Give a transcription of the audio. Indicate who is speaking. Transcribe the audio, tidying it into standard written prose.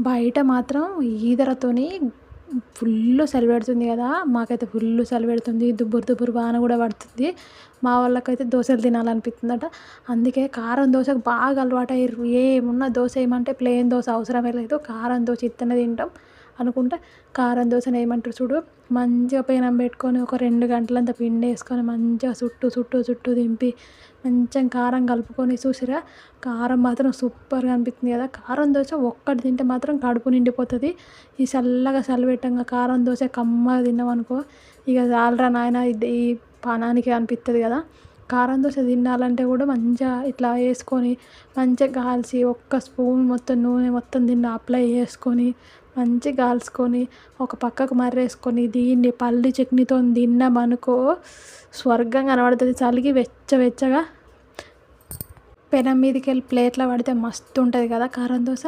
Speaker 1: బయట మాత్రం ఈదరతోని ఫుల్లు చలి పెడుతుంది కదా, మాకైతే ఫుల్లు చలి పెడుతుంది. దుబ్బురు దుబ్బురు వాన కూడా పడుతుంది. మా వాళ్ళకైతే దోశలు తినాలనిపిస్తుందట. అందుకే కారం దోశకు బాగా అలవాటు అయ్యారు. ఏమున్నా దోశ ఏమంటే ప్లేన్ దోశ అవసరమే లేదు, కారం దోశ ఇత్తనే తింటాం అనుకుంటే కారం దోశను ఏమంటారు చూడు, మంచిగా పెనం పెట్టుకొని ఒక 2 గంటలంతా పిండి వేసుకొని మంచిగా చుట్టూ దింపి మంచిగా కారం కలుపుకొని చూసిరా, కారం మాత్రం సూపర్గా అనిపిస్తుంది కదా. కారం దోశ ఒక్కటి తింటే మాత్రం కడుపు నిండిపోతుంది. ఈ చల్లగా చలి పెట్టంగా కారం దోశ కమ్మగా తిన్నాం అనుకో, ఇక చాలరా నాయన ఈ పానానికి అనిపిస్తుంది కదా. కారం దోశ తినాలంటే కూడా మంచిగా ఇట్లా వేసుకొని మంచిగా కాల్చి ఒక్క స్పూన్ మొత్తం నూనె మొత్తం దీన్ని అప్లై చేసుకొని మంచిగా కాల్చుకొని ఒక పక్కకు మర్రేసుకొని దీన్ని పల్లి చట్నీతో తిన్నామనుకో స్వర్గం కనబడుతుంది. చలికి వెచ్చగా పెనం మీదకి వెళ్ళి ప్లేట్లో పడితే మస్తు ఉంటుంది కదా కారం దోశ.